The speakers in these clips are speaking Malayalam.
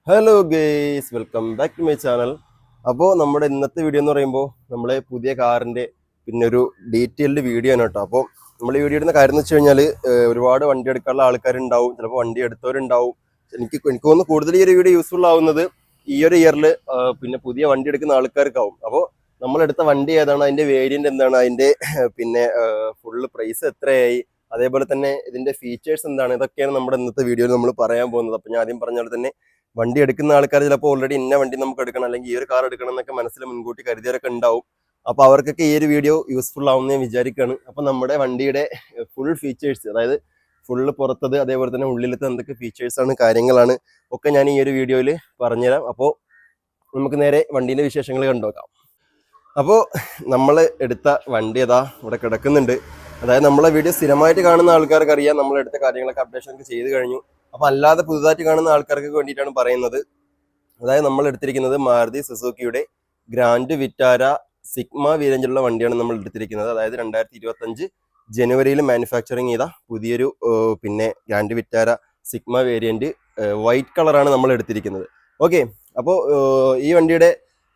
Hello guys, welcome back to my channel. അപ്പോൾ നമ്മുടെ ഇന്നത്തെ വീഡിയോ എന്ന് പറയുമ്പോൾ നമ്മളെ പുതിയ കാറിൻ്റെ പിന്നെ ഒരു ഡീറ്റെയിൽഡ് വീഡിയോ ആണ് കേട്ടോ. അപ്പോൾ നമ്മൾ ഈ വീഡിയോ ഇടുന്ന കാര്യം എന്ന് വെച്ച് കഴിഞ്ഞാൽ ഒരുപാട് വണ്ടി എടുക്കാനുള്ള ആൾക്കാരുണ്ടാവും, ചിലപ്പോൾ വണ്ടി എടുത്തവരുണ്ടാവും. എനിക്ക് തോന്നുന്നു കൂടുതൽ ഈ ഒരു വീഡിയോ യൂസ്ഫുൾ ആവുന്നത് ഈ ഒരു ഇയറിൽ പിന്നെ പുതിയ വണ്ടി എടുക്കുന്ന ആൾക്കാർക്കാവും. അപ്പോൾ നമ്മളെടുത്ത വണ്ടി ഏതാണ്, അതിൻ്റെ വേരിയൻ്റ് എന്താണ്, അതിൻ്റെ പിന്നെ ഫുള്ള് പ്രൈസ് എത്രയായി, അതേപോലെ തന്നെ ഇതിൻ്റെ ഫീച്ചേഴ്സ് എന്താണ്, ഇതൊക്കെയാണ് നമ്മുടെ ഇന്നത്തെ വീഡിയോയിൽ നമ്മൾ പറയാൻ പോകുന്നത്. അപ്പോൾ ഞാൻ ആദ്യം പറഞ്ഞ പോലെ തന്നെ വണ്ടി എടുക്കുന്ന ആൾക്കാർ ചിലപ്പോൾ ഓൾറെഡി ഇന്ന വണ്ടി നമുക്ക് എടുക്കണം അല്ലെങ്കിൽ ഈ ഒരു കാർ എടുക്കണം എന്നൊക്കെ മനസ്സിൽ മുൻകൂട്ടി കരുതിയവരൊക്കെ ഉണ്ടാവും. അപ്പോൾ അവർക്കൊക്കെ ഈ ഒരു വീഡിയോ യൂസ്ഫുൾ ആവുമെന്ന് ഞാൻ വിചാരിക്കുകയാണ്. അപ്പോൾ നമ്മുടെ വണ്ടിയുടെ ഫുൾ ഫീച്ചേഴ്സ്, അതായത് ഫുള്ള് പുറത്തത് അതേപോലെ തന്നെ ഉള്ളിലത്തെ എന്തൊക്കെ ഫീച്ചേഴ്സാണ് കാര്യങ്ങളാണ് ഒക്കെ ഞാൻ ഈ ഒരു വീഡിയോയിൽ പറഞ്ഞുതരാം. അപ്പോൾ നമുക്ക് നേരെ വണ്ടീൻ്റെ വിശേഷങ്ങൾ കണ്ടുനോക്കാം. അപ്പോൾ നമ്മൾ എടുത്ത വണ്ടി അതാ ഇവിടെ കിടക്കുന്നുണ്ട്. അതായത് നമ്മളെ വീഡിയോ സ്ഥിരമായിട്ട് കാണുന്ന ആൾക്കാർക്ക് അറിയാം, നമ്മളെടുത്ത കാര്യങ്ങളൊക്കെ അപ്ഡേഷനൊക്കെ ചെയ്ത് കഴിഞ്ഞു. അപ്പോൾ അല്ലാതെ പുതുതായിട്ട് കാണുന്ന ആൾക്കാർക്ക് വേണ്ടിയിട്ടാണ് പറയുന്നത്. അതായത് നമ്മൾ എടുത്തിരിക്കുന്നത് മാരുതി സുസുക്കിയുടെ ഗ്രാൻഡ് വിറ്റാര സിഗ്മ വേരിയന്റുള്ള വണ്ടിയാണ് നമ്മൾ എടുത്തിരിക്കുന്നത്. അതായത് 2025 ജനുവരിയിൽ മാനുഫാക്ചറിങ് ചെയ്ത പുതിയൊരു പിന്നെ grand Vitara sigma variant white കളറാണ് നമ്മൾ എടുത്തിരിക്കുന്നത്. ഓക്കെ, അപ്പോൾ ഈ വണ്ടിയുടെ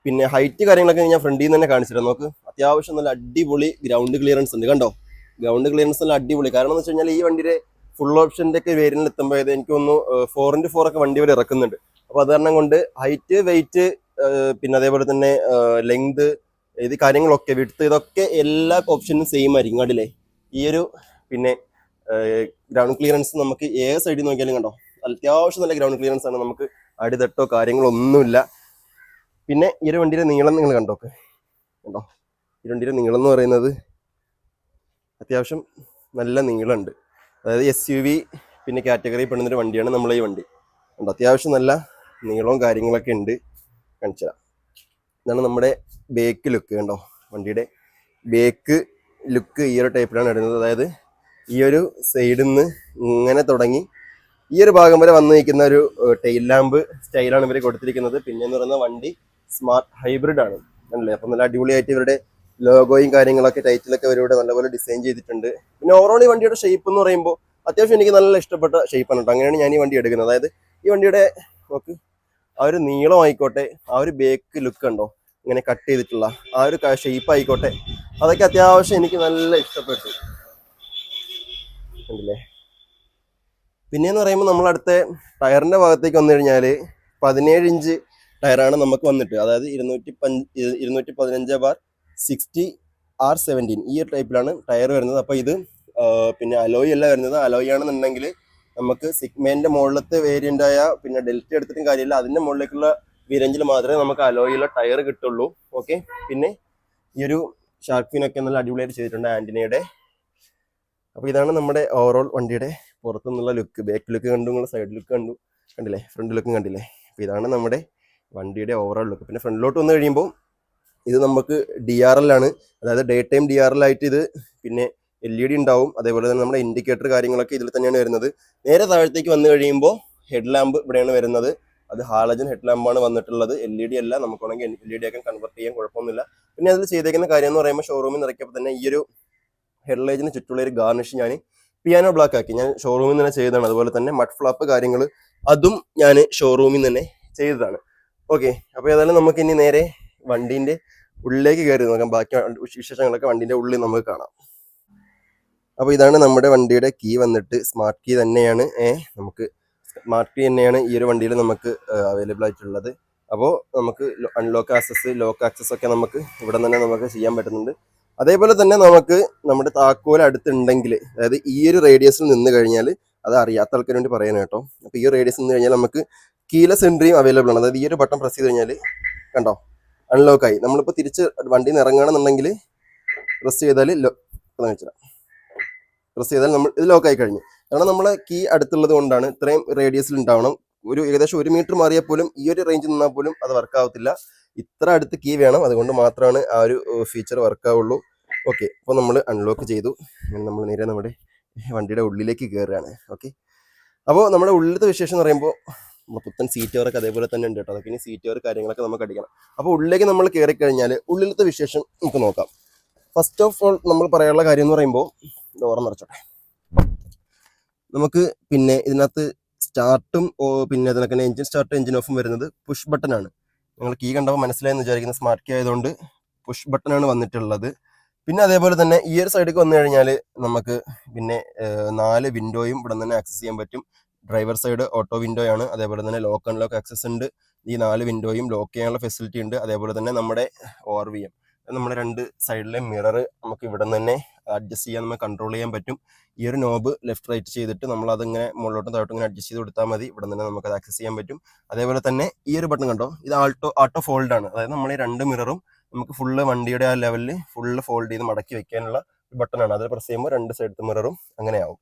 പിന്നെ ഹൈറ്റ് കാര്യങ്ങളൊക്കെ ഞാൻ ഫ്രണ്ടിൽ നിന്ന് തന്നെ കാണിച്ചിട്ട് നോക്ക്. അത്യാവശ്യം നല്ല അടിപൊളി ഗ്രൗണ്ട് ക്ലിയറൻസ് ഉണ്ട്, കണ്ടോ? ഗ്രൗണ്ട് ക്ലിയറൻസ് നല്ല അടിപൊളി. കാരണം എന്ന് വെച്ച് കഴിഞ്ഞാൽ ഈ വണ്ടിയുടെ ഫുൾ ഓപ്ഷൻ്റെ ഒക്കെ വേരിയന്റിൽ എത്തുമ്പോൾ എനിക്ക് തോന്നുന്നു 4x4 ഒക്കെ വണ്ടി വരെ ഇറക്കുന്നുണ്ട്. അപ്പോൾ അത് കാരണം കൊണ്ട് ഹൈറ്റ്, വെയിറ്റ്, പിന്നെ അതേപോലെ തന്നെ ലെങ്ത്, ഇത് കാര്യങ്ങളൊക്കെ വിഡ്ത്ത്, ഇതൊക്കെ എല്ലാ ഓപ്ഷനും സെയിം ആയിരിക്കും. കണ്ടില്ലേ? ഈ ഒരു പിന്നെ ഗ്രൗണ്ട് ക്ലിയറൻസ് നമുക്ക് ഏത് സൈഡിൽ നോക്കിയാലും കണ്ടോ, അത്യാവശ്യം നല്ല ഗ്രൗണ്ട് ക്ലിയറൻസ് ആണ്. നമുക്ക് അടിതട്ടോ കാര്യങ്ങളോ ഒന്നുമില്ല. പിന്നെ ഈ ഒരു വണ്ടിയുടെ നീളം നിങ്ങൾ കണ്ടോ, ഈ വണ്ടിയുടെ നീളം എന്ന് പറയുന്നത് അത്യാവശ്യം നല്ല നീളമുണ്ട്. അതായത് SUV പിന്നെ കാറ്റഗറി പെടുന്നൊരു വണ്ടിയാണ് നമ്മളെ ഈ വണ്ടി. ഉണ്ട്, അത്യാവശ്യം നല്ല നീളവും കാര്യങ്ങളൊക്കെ ഉണ്ട്. കാണിച്ചു തരാം. ഇതാണ് നമ്മുടെ ബേക്ക് ലുക്ക്. കണ്ടോ, വണ്ടിയുടെ ബേക്ക് ലുക്ക് ഈ ഒരു ടൈപ്പിലാണ് ഇടുന്നത്. അതായത് ഈ ഒരു സൈഡിൽ നിന്ന് ഇങ്ങനെ തുടങ്ങി ഈ ഒരു ഭാഗം വരെ വന്ന് നിൽക്കുന്ന ഒരു ടെയിൽ ലാമ്പ് സ്റ്റൈലാണ് ഇവർ കൊടുത്തിരിക്കുന്നത്. പിന്നെ എന്ന് പറയുന്ന വണ്ടി സ്മാർട്ട് ഹൈബ്രിഡ് ആണ് അല്ലേ. അപ്പം നല്ല അടിപൊളിയായിട്ട് ഇവരുടെ ലോഗോയും കാര്യങ്ങളൊക്കെ ടൈറ്റിലൊക്കെ ഇവരിവിടെ നല്ലപോലെ ഡിസൈൻ ചെയ്തിട്ടുണ്ട്. പിന്നെ ഓവറോൾ ഈ വണ്ടിയുടെ ഷേപ്പ് എന്ന് പറയുമ്പോൾ അത്യാവശ്യം എനിക്ക് നല്ല ഇഷ്ടപ്പെട്ട ഷേപ്പാണ് കേട്ടോ. അങ്ങനെയാണ് ഞാൻ ഈ വണ്ടി എടുക്കുന്നത്. അതായത് ഈ വണ്ടിയുടെ നോക്ക്, ആ ഒരു നീളം ആയിക്കോട്ടെ, ആ ഒരു ബേക്ക് ലുക്ക് ഉണ്ടോ, ഇങ്ങനെ കട്ട് ചെയ്തിട്ടുള്ള ആ ഒരു ഷേപ്പ് ആയിക്കോട്ടെ, അതൊക്കെ അത്യാവശ്യം എനിക്ക് നല്ല ഇഷ്ടപ്പെട്ടു. കണ്ടില്ലേ? പിന്നെയെന്ന് പറയുമ്പോൾ നമ്മളടുത്ത ടയറിൻ്റെ ഭാഗത്തേക്ക് വന്നു കഴിഞ്ഞാൽ 17 ഇഞ്ച് ടയറാണ് നമുക്ക് വന്നിട്ട്. അതായത് 215/60R17 ഈ ഒരു ടൈപ്പിലാണ് ടയർ വരുന്നത്. അപ്പോൾ ഇത് പിന്നെ അലോയ് അല്ല വരുന്നത്. അലോയ് ആണെന്നുണ്ടെങ്കിൽ നമുക്ക് സിഗ്മേൻ്റെ മുകളിലത്തെ വേരിയൻ്റായ പിന്നെ ഡെൽറ്റ എടുത്തിട്ടും കാര്യമില്ല, അതിൻ്റെ മുകളിലേക്കുള്ള വേരിയൻറ്റിൽ മാത്രമേ നമുക്ക് അലോയിലുള്ള ടയർ കിട്ടുള്ളൂ. ഓക്കെ, പിന്നെ ഈ ഒരു ഷാർക്കിനൊക്കെ നല്ല അടിപൊളിയായിട്ട് ചെയ്തിട്ടുണ്ട് ആൻറ്റിനയുടെ. അപ്പോൾ ഇതാണ് നമ്മുടെ ഓവറോൾ വണ്ടിയുടെ പുറത്തുനിന്നുള്ള ലുക്ക്. ബാക്ക് ലുക്ക് കണ്ടു, നിങ്ങൾ സൈഡ് ലുക്ക് കണ്ടു, കണ്ടില്ലേ? ഫ്രണ്ട് ലുക്കും കണ്ടില്ലേ? അപ്പോൾ ഇതാണ് നമ്മുടെ വണ്ടിയുടെ ഓവറോൾ ലുക്ക്. പിന്നെ ഫ്രണ്ടിലോട്ട് വന്നു കഴിയുമ്പോൾ ഇത് നമുക്ക് DRL ആണ്. അതായത് ഡേ ടൈം DRL ആയിട്ട് ഇത് പിന്നെ LED ഉണ്ടാവും. അതേപോലെ തന്നെ നമ്മുടെ ഇൻഡിക്കേറ്റർ കാര്യങ്ങളൊക്കെ ഇതിൽ തന്നെയാണ് വരുന്നത്. നേരെ താഴത്തേക്ക് വന്നു കഴിയുമ്പോൾ ഹെഡ് ലാമ്പ് ഇവിടെയാണ് വരുന്നത്. അത് ഹാലജൻ ഹെഡ് ലാമ്പാണ് വന്നിട്ടുള്ളത്, LED അല്ല. നമുക്കാണെങ്കിൽ LED ആക്കാൻ കൺവെർട്ട് ചെയ്യാൻ കുഴപ്പമൊന്നുമില്ല. പിന്നെ അതിൽ ചെയ്തേക്കുന്ന കാര്യം എന്ന് പറയുമ്പോൾ ഷോറൂമിൽ നിറയ്ക്കപ്പോൾ തന്നെ ഈ ഒരു ഹെഡ്ലൈറ്റിന് ചുറ്റുള്ള ഒരു ഗാർണിഷ് ഞാൻ പിയാനോ ബ്ലാക്ക് ആക്കി ഞാൻ ഷോറൂമിൽ നിന്ന് തന്നെ ചെയ്തതാണ്. അതുപോലെ തന്നെ മഡ് ഫ്ലാപ്പ് കാര്യങ്ങൾ അതും ഞാൻ ഷോറൂമിൽ നിന്ന് തന്നെ ചെയ്തതാണ്. ഓക്കെ, അപ്പോൾ ഏതായാലും നമുക്ക് ഇനി നേരെ വണ്ടീൻ്റെ ഉള്ളിലേക്ക് കയറി നോക്കാം. ബാക്കി വിശേഷങ്ങളൊക്കെ വണ്ടീൻ്റെ ഉള്ളിൽ നമുക്ക് കാണാം. അപ്പോൾ ഇതാണ് നമ്മുടെ വണ്ടിയുടെ കീ വന്നിട്ട് സ്മാർട്ട് കീ തന്നെയാണ്. നമുക്ക് സ്മാർട്ട് കീ തന്നെയാണ് ഈ ഒരു വണ്ടിയിൽ നമുക്ക് അവൈലബിൾ ആയിട്ടുള്ളത്. അപ്പോൾ നമുക്ക് അൺലോക്ക് ആക്സസ്, ലോക്ക് ആക്സസ് ഒക്കെ നമുക്ക് ഇവിടെ തന്നെ നമുക്ക് ചെയ്യാൻ പറ്റുന്നുണ്ട്. അതേപോലെ തന്നെ നമുക്ക് നമ്മുടെ താക്കോൽ അടുത്തുണ്ടെങ്കിൽ, അതായത് ഈ ഒരു റേഡിയസിൽ നിന്ന് കഴിഞ്ഞാൽ, അത് അറിയാത്ത ആൾക്കാർ വേണ്ടി പറയാൻ കേട്ടോ. അപ്പോൾ ഈ റേഡിയസിൽ നിന്ന് കഴിഞ്ഞാൽ നമുക്ക് കീലെസ് എൻട്രിയും അവൈലബിൾ ആണ്. അതായത് ഈ ഒരു ബട്ടൺ പ്രസ് ചെയ്ത് കഴിഞ്ഞാൽ കണ്ടോ, അൺലോക്കായി. നമ്മളിപ്പോൾ തിരിച്ച് വണ്ടിയിൽ നിന്ന് ഇറങ്ങുകയാണെന്നുണ്ടെങ്കിൽ പ്രസ് ചെയ്താൽ പ്രസ് ചെയ്താൽ നമ്മൾ ഇത് ലോക്കായി കഴിഞ്ഞു. കാരണം നമ്മളെ കീ അടുത്തുള്ളത് കൊണ്ടാണ്. ഇത്രയും റേഡിയസിൽ ഉണ്ടാവണം. ഒരു ഏകദേശം 1 മീറ്റർ മാറിയാൽ പോലും ഈ ഒരു റേഞ്ചിൽ നിന്നാൽ പോലും അത് വർക്കാവത്തില്ല. ഇത്ര അടുത്ത് കീ വേണം, അതുകൊണ്ട് മാത്രമാണ് ആ ഒരു ഫീച്ചർ വർക്കാവുള്ളൂ. ഓക്കെ, അപ്പോൾ നമ്മൾ അൺലോക്ക് ചെയ്തു. നമ്മൾ നേരെ നമ്മുടെ വണ്ടിയുടെ ഉള്ളിലേക്ക് കയറുകയാണ്. ഓക്കെ, അപ്പോൾ നമ്മുടെ ഉള്ളിലത്തെ വിശേഷം എന്ന് പറയുമ്പോൾ നമ്മൾ പുത്തൻ സീറ്റ് കവറൊക്കെ അതേപോലെ തന്നെ ഉണ്ട് കേട്ടോ. അതൊക്കെ ഇനി സീറ്റ് കവർ കാര്യങ്ങളൊക്കെ നമുക്ക് അടിക്കണം. അപ്പോൾ ഉള്ളിലേക്ക് നമ്മൾ കയറി കഴിഞ്ഞാൽ ഉള്ളിലത്തെ വിശേഷം നമുക്ക് നോക്കാം. ഫസ്റ്റ് ഓഫ് ഓൾ നമ്മൾ പറയാനുള്ള കാര്യം എന്ന് പറയുമ്പോൾ ഡോർ നിറച്ചോട്ടെ. നമുക്ക് പിന്നെ ഇതിനകത്ത് സ്റ്റാർട്ടും പിന്നെ അതിനൊക്കെ എഞ്ചിൻ സ്റ്റാർട്ടും എഞ്ചിൻ ഓഫും വരുന്നത് പുഷ് ബട്ടനാണ്. നിങ്ങൾ കീ കണ്ടപ്പോൾ മനസ്സിലായെന്ന് വിചാരിക്കുന്ന സ്മാർട്ട് കീ ആയതുകൊണ്ട് പുഷ് ബട്ടനാണ് വന്നിട്ടുള്ളത്. പിന്നെ അതേപോലെ തന്നെ ഈ ഒരു സൈഡിലേക്ക് വന്നു കഴിഞ്ഞാൽ നമുക്ക് പിന്നെ 4 വിൻഡോയും ഇവിടെ തന്നെ ആക്സസ് ചെയ്യാൻ പറ്റും. ഡ്രൈവർ സൈഡ് ഓട്ടോ വിൻഡോ ആണ്. അതേപോലെ തന്നെ ലോക്ക് അൺലോക്ക് ആക്സസ് ഉണ്ട്. ഈ 4 വിൻഡോയും ലോക്ക് ചെയ്യാനുള്ള ഫെസിലിറ്റി ഉണ്ട്. അതേപോലെ തന്നെ നമ്മുടെ ORVM, നമ്മുടെ 2 സൈഡിലെ മിറർ നമുക്ക് ഇവിടെ നിന്ന് തന്നെ അഡ്ജസ്റ്റ് ചെയ്യാൻ, നമുക്ക് കൺട്രോൾ ചെയ്യാൻ പറ്റും. ഈ ഒരു നോബ് ലെഫ്റ്റ് റൈറ്റ് ചെയ്തിട്ട് നമ്മൾ അതിങ്ങനെ മുകളിലോട്ടും താഴോട്ടും ഇങ്ങനെ അഡ്ജസ്റ്റ് ചെയ്ത് കൊടുത്താൽ മതി. ഇവിടെ നിന്ന് നമുക്ക് അത് ആക്സസ് ചെയ്യാൻ പറ്റും. അതേപോലെ തന്നെ ഈ ഒരു ബട്ടൺ കണ്ടോ, ഇത് ആട്ടോ ഫോൾഡ് ആണ്. അതായത് നമ്മൾ ഈ 2 മിററും നമുക്ക് ഫുള്ള് വണ്ടിയുടെ ആ ലെവലിൽ ഫുള്ള് ഫോൾഡ് ചെയ്ത് മടക്കി വെക്കാനുള്ള ബട്ടണാണ്. അതിൽ പ്രസ് ചെയ്യുമ്പോൾ 2 സൈഡത്തെ മിററും അങ്ങനെ ആവും.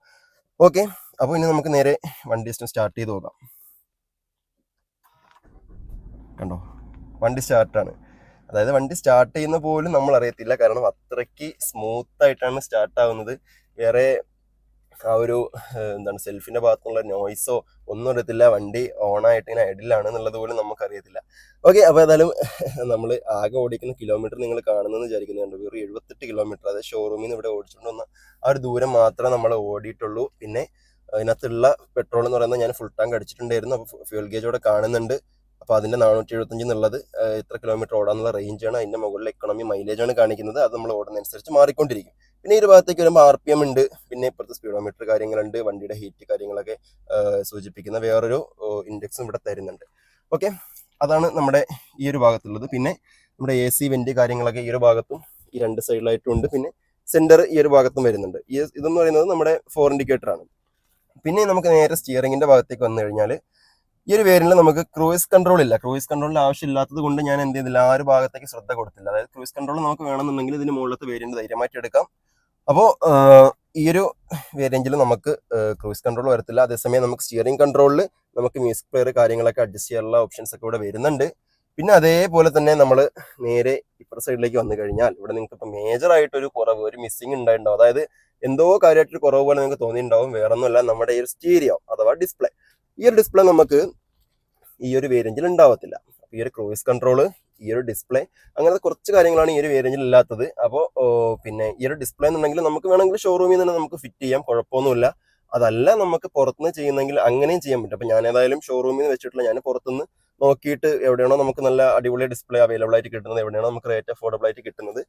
ഓക്കെ, അപ്പോൾ ഇനി നമുക്ക് നേരെ വണ്ടി സ്റ്റാർട്ട് ചെയ്ത് നോക്കാം. കണ്ടോ, വണ്ടി സ്റ്റാർട്ടാണ്. അതായത് വണ്ടി സ്റ്റാർട്ട് ചെയ്യുന്ന പോലും നമ്മൾ അറിയത്തില്ല, കാരണം അത്രയ്ക്ക് സ്മൂത്ത് ആയിട്ടാണ് സ്റ്റാർട്ട് ആവുന്നത്. വേറെ ആ ഒരു എന്താണ് സെൽഫിന്റെ ഭാഗത്തുള്ള നോയ്സോ ഒന്നും അറിയത്തില്ല. വണ്ടി ഓണായിട്ട് ഇങ്ങനെ ഐഡിലാണ് എന്നുള്ളത് പോലും നമുക്കറിയത്തില്ല. ഓക്കെ, അപ്പോൾ ഏതായാലും നമ്മൾ ആകെ ഓടിക്കുന്ന കിലോമീറ്റർ നിങ്ങൾ കാണുന്നതെന്ന് വിചാരിക്കുന്നുണ്ട്. വെറും 78 കിലോമീറ്റർ. അതായത് ഷോറൂമിൽ നിന്ന് ഇവിടെ ഓടിച്ചുകൊണ്ട് വന്ന ആ ഒരു ദൂരം മാത്രമേ നമ്മൾ ഓടിയിട്ടുള്ളൂ. പിന്നെ അതിനകത്തുള്ള പെട്രോൾ എന്ന് പറയുന്നത് ഞാൻ ഫുൾ ടാങ്ക് അടിച്ചിട്ടുണ്ടായിരുന്നു. അപ്പോൾ ഫ്യൂൽ ഗേജ് ഇവിടെ കാണുന്നുണ്ട്. അപ്പോൾ അതിൻ്റെ 475 എന്നുള്ളത് എത്ര കിലോമീറ്റർ ഓടാനുള്ള റേഞ്ചാണ്. അതിൻ്റെ മുകളിൽ എക്കണോമി മൈലേജാണ് കാണിക്കുന്നത്. അത് നമ്മൾ ഓടുന്നതനുസരിച്ച് മാറിക്കൊണ്ടിരിക്കും. പിന്നെ ഈ ഒരു ഭാഗത്തേക്ക് വരുമ്പോൾ RPM ഉണ്ട്. പിന്നെ ഇപ്പോഴത്തെ സ്പീഡോമീറ്റർ കാര്യങ്ങളുണ്ട്. വണ്ടിയുടെ ഹീറ്റ് കാര്യങ്ങളൊക്കെ സൂചിപ്പിക്കുന്ന വേറൊരു ഇൻഡെക്സും ഇവിടെ തരുന്നുണ്ട്. ഓക്കെ, അതാണ് നമ്മുടെ ഈ ഒരു ഭാഗത്തുള്ളത്. പിന്നെ നമ്മുടെ AC വെന്റ് കാര്യങ്ങളൊക്കെ ഈ ഒരു ഭാഗത്തും ഈ 2 സൈഡിലായിട്ടും ഉണ്ട്. പിന്നെ സെന്റർ ഈ ഒരു ഭാഗത്തും വരുന്നുണ്ട്. ഇതെന്ന് പറയുന്നത് നമ്മുടെ 4 ഇൻഡിക്കേറ്റർ ആണ്. പിന്നെ നമുക്ക് നേരെ സ്റ്റിയറിംഗിന്റെ ഭാഗത്തേക്ക് വന്നു കഴിഞ്ഞാൽ ഈ ഒരു വേരിയന്റിൽ നമുക്ക് ക്രൂയിസ് കൺട്രോൾ ഇല്ല. ക്രൂയിസ് കൺട്രോളിൽ ആവശ്യമില്ലാത്തത് കൊണ്ട് ഞാൻ എന്ത് ചെയ്തില്ല, ആ ഒരു ഭാഗത്തേക്ക് ശ്രദ്ധ കൊടുത്തില്ല. അതായത് ക്രൂയിസ് കൺട്രോൾ നമുക്ക് വേണമെന്നുണ്ടെങ്കിൽ ഇതിന് മുകളിലത്തെ വേരിയന്റ് ധൈര്യമായിട്ട് എടുക്കാം. അപ്പോൾ ഈ ഒരു വേരിയന്റിൽ നമുക്ക് ക്രൂയിസ് കൺട്രോൾ വരത്തില്ല. അതേസമയം നമുക്ക് സ്റ്റിയറിംഗ് കൺട്രോളിൽ നമുക്ക് മ്യൂസിക് പ്ലെയർ കാര്യങ്ങളൊക്കെ അഡ്ജസ്റ്റ് ചെയ്യാനുള്ള ഓപ്ഷൻസ് ഒക്കെ ഇവിടെ വരുന്നുണ്ട്. പിന്നെ അതേപോലെ തന്നെ നമ്മൾ നേരെ ഇപ്പുറ സൈഡിലേക്ക് വന്നു കഴിഞ്ഞാൽ ഇവിടെ നിങ്ങൾക്ക് ഇപ്പോൾ മേജർ ആയിട്ടൊരു കുറവ്, ഒരു മിസ്സിംഗ് ഉണ്ടായിട്ടുണ്ടാവും. അതായത് എന്തോ കാര്യമായിട്ടൊരു കുറവ് പോലെ നിങ്ങൾക്ക് തോന്നിയിട്ടുണ്ടാവും. വേറൊന്നുമല്ല, നമ്മുടെ ഈ ഒരു സ്റ്റീരിയോ അഥവാ ഡിസ്പ്ലേ. ഈ ഒരു ഡിസ്പ്ലേ നമുക്ക് ഈ ഒരു വേരിയന്റിൽ ഉണ്ടാവത്തില്ല. ഈ ഒരു ക്രൂയിസ് കൺട്രോള്, ഈ ഒരു ഡിസ്പ്ലേ, അങ്ങനത്തെ കുറച്ച് കാര്യങ്ങളാണ് ഈ ഒരു വേരിയന്റിൽ ഇല്ലാത്തത്. അപ്പോൾ പിന്നെ ഈ ഒരു ഡിസ്പ്ലേ എന്നുണ്ടെങ്കിൽ നമുക്ക് വേണമെങ്കിൽ ഷോറൂമിൽ തന്നെ നമുക്ക് ഫിറ്റ് ചെയ്യാം, കുഴപ്പമൊന്നുമില്ല. അതല്ല നമുക്ക് പുറത്തുനിന്ന് ചെയ്യുന്നെങ്കിൽ അങ്ങനെയും ചെയ്യാൻ പറ്റും. അപ്പോൾ ഞാൻ ഏതായാലും ഷോറൂമിൽ നിന്ന് വെച്ചിട്ടില്ല. ഞാൻ പുറത്തുനിന്ന് നോക്കിയിട്ട് എവിടെയാണോ നമുക്ക് നല്ല അടിപൊളി ഡിസ്പ്ലേ അവൈലബിൾ ആയിട്ട് കിട്ടുന്നത്, എവിടെയാണോ നമുക്ക് റേറ്റ് അഫോർഡബിൾ ആയിട്ട് കിട്ടുന്നത്,